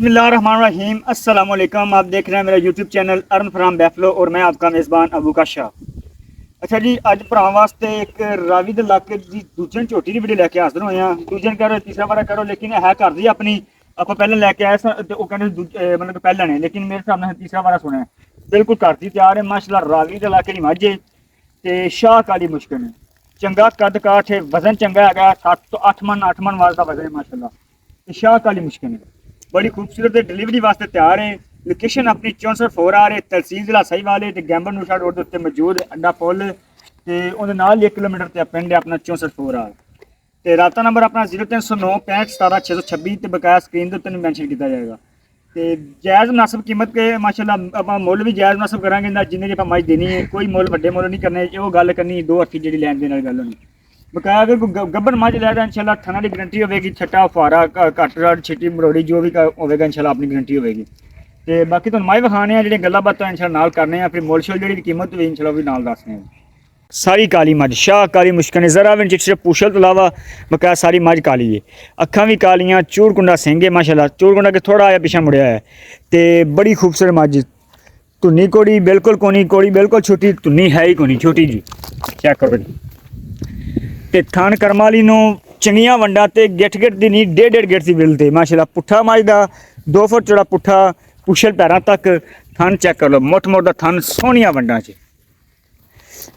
बिस्मिल्लाहिर्रहमानिर्रहीम अस्सलाम वालेकुम। आप देख रहे हैं मेरा यूट्यूब चैनल अर्न फ्राम बैफलो और मैं आपका मेज़बान अबू का शाह। अच्छा जी, अज भरा वास्ते एक रावी दे इलाके की दूजे झोटी की वीडियो लैके हाजिर होए हैं। दूजे करो तीसरा बार करो, लेकिन है घर दी अपनी। आप पहले लैके आए मतलब पहले ने, लेकिन मेरे हिसाब से तीसरा बार सुने बिल्कुल घर दी तैयार है माशाल्लाह। रावी दे इलाके की मझ है ते शाह काली मुश्किल है, चंगा कद काठ है, वजन चंगा है, 7 तो 8 मन वाल का वजन है माशाल्लाह। शाह काली मुश्किल है, बड़ी खूबसूरत है, डिलीवरी वास्ते तैयार है। लोकेशन अपनी 64 आ रहे, तहसील जिला सहीवाल है, गैंबर नूशा रोड के उत्ते मौजूद अड्डा पुल ते उहदे नाल 1 किलोमीटर ते पिंड है अपना 64 आ ते राता नंबर अपना 0309 65 17 626 ते बकाया स्क्रीन के उत्ते मैंशन किया जाएगा। ते जायज़ मुनासिब कीमत के माशाल्लाह आप मुल भी जायज़ मुनासिब करांगे, जिन्हें जी मज देनी है, कोई मुल वड्डे मुल नहीं करने, वो गल करनी दो अर्थी जी लैन देन वाली गल होनी। बकाया अगर कोई गब्बन मज लैदा इंशाल्लाह थना की गारंटी होगी, छट्टा फुआरा घट रड़ छिटी मरोड़ी जो भी होगा इंशाल्लाह अपनी गारंटी होगी। तो बाकी तुम माई विखाने जो गल्लां बातां इंशाल्लाह नाल करने, फिर मुल शुल जी कीमत भी इंशाल्लाह भी नाल दसने। सारी काली मज शाह काली मुश्किल है, जरा भी सिर्फ पूछल तो अलावा बकाया सारी मज काली है। अखा भी कालियाँ, चूड़कुंडा सिंह है माशाल्लाह, चूड़कुंडा के थोड़ा आया पिछा मुड़िया है तो बड़ी खूबसूरत मज। धुनी कोड़ी बिल्कुल कोनी, कोड़ी बिल्कुल छोटी, धुनी है ही कोनी, छोटी जी। चेक करो जी। ते थान करम वाली चंगियां वंडा ते गिठ गिठ दी नहीं, 1.5 गिठ की बिल ते माशाल्लाह। पुट्ठा मज का 2 फुट चौड़ा पुट्ठा, पुछल पैरों तक थन चेक कर लो, मुठ मुठ का थन, सोहनिया वंडा च।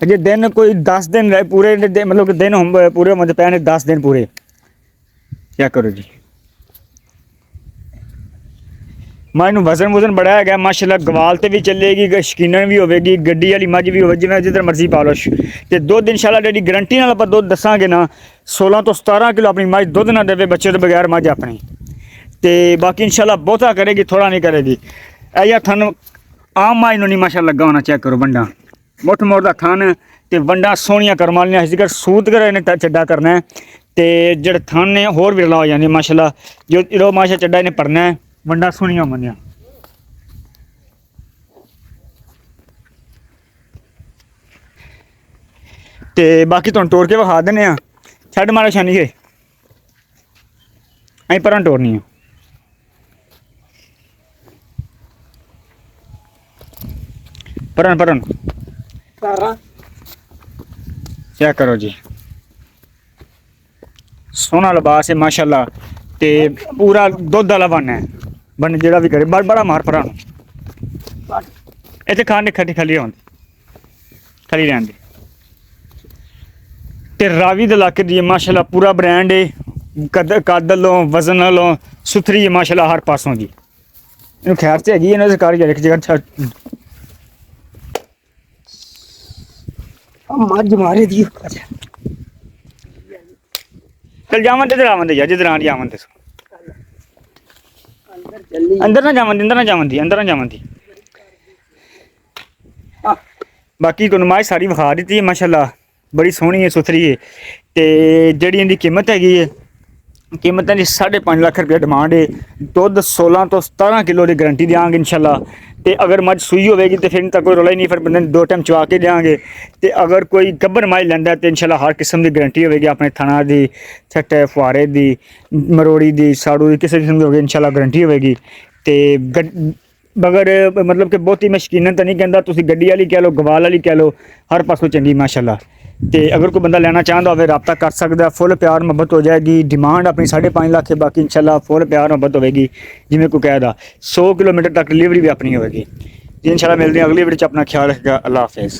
जे दिन कोई 10 दिन पूरे मतलब कि दिन हम पूरे होने पैने 10 दिन पूरे। चेक करो जी, मज वजन वजन बड़ा है माशाल्लाह। गवाल ते भी चलेगी, शकीनन भी होगी, गड्डी वाली मज भी हो, जिवें जिधर मर्जी पा लो। तो दुध इंशाल्लाह जी गारंटी नाल आपां दुध दसांगे ना, 16 तो 17 किलो अपनी मज दुध ना देवे बच्चे तो बगैर मज अपनी। तो बाकी इंशाल्लाह बहुता करेगी, थोड़ा नहीं करेगी। ऐ थन आम मज नहीं माशाल्लाह लगा होना। चेक करो वंडा, मुठ मुठ का थन ते वंडा सोहनिया करम वालियां। जिक्र सूत कर इन्हें चड्डा करना है तो जेह्ड़े थन ने होर विरला हो जाने माशाल्लाह। जो माशा चड्डा इन्हें भरना है, वंडा सोहनिया होंदियां। ते बाकी तुहानूं तोड़ के विखा दिन्ने आं। छड्ड मारा छानी गए अं पर टोरनी है। परन चेक करो जी, सोहना लिबास है माशाल्लाह। ते पूरा दुध वाला बन है, बन जेड़ा भी करे बड़ा मार भरा इतने खाने खटी खली आती खली रहन दी। ते रावी दे इलाके दी माशाल्लाह पूरा ब्रांड है, कद लो वजन लो सुथरी है माशाल्लाह हर पासों की। इन खैर से हैगी इन्होंने सरकारी एक जगह मज मारे दी। चल जावन दे आवन दे यार, जिधर आनी आवन दे। अंदर ना जावन दी, अंदर ना जावन दी, अंदर ना जावन दी। बाकी तो नुमाइश सारी विखा दी है माशाल्लाह, बड़ी सोहनी है, सुथरी है। तो जी इनकी कीमत हैगी है, कीमत है जी 5.5 लाख रुपया डिमांड है। दुध 16 तो 17 किलो की गारंटी देंगे इंशाल्लाह। तो अगर मज सूई होगी तो फिर कोई रौला ही नहीं, फिर बंदे 2 टाइम चवा के देंगे। तो अगर कोई गब्बर मज लैंदा तो इंशाल्लाह हर किस्म की गारंटी होगी, अपने थना की, छट्टे फुआरे की, मरोड़ी की, साड़ू की, किसी किस्म की होगी इंशाल्लाह गारंटी होगी। तो अगर मतलब कि बहुत ही मैं शकीनन तो नहीं कहता, तुम गड्डी वाली कह लो, गवाल वाली कह लो, हर पासों चंगी माशाल्लाह। तो अगर कोई बंदा लेना चाहता हो रब्ता कर सकता, फुल प्यार मुहब्बत हो जाएगी। डिमांड अपनी 5.5 लाख है, बाकी इंशाल्लाह फुल प्यार मुहब्बत होगी। जिमें कोई कहता 100 किलोमीटर तक डिलीवरी भी अपनी होगी जी। इंशाल्लाह मिलते हैं अगली वीडियो, अपना ख्याल रखेगा। अल्लाह हाफिज़।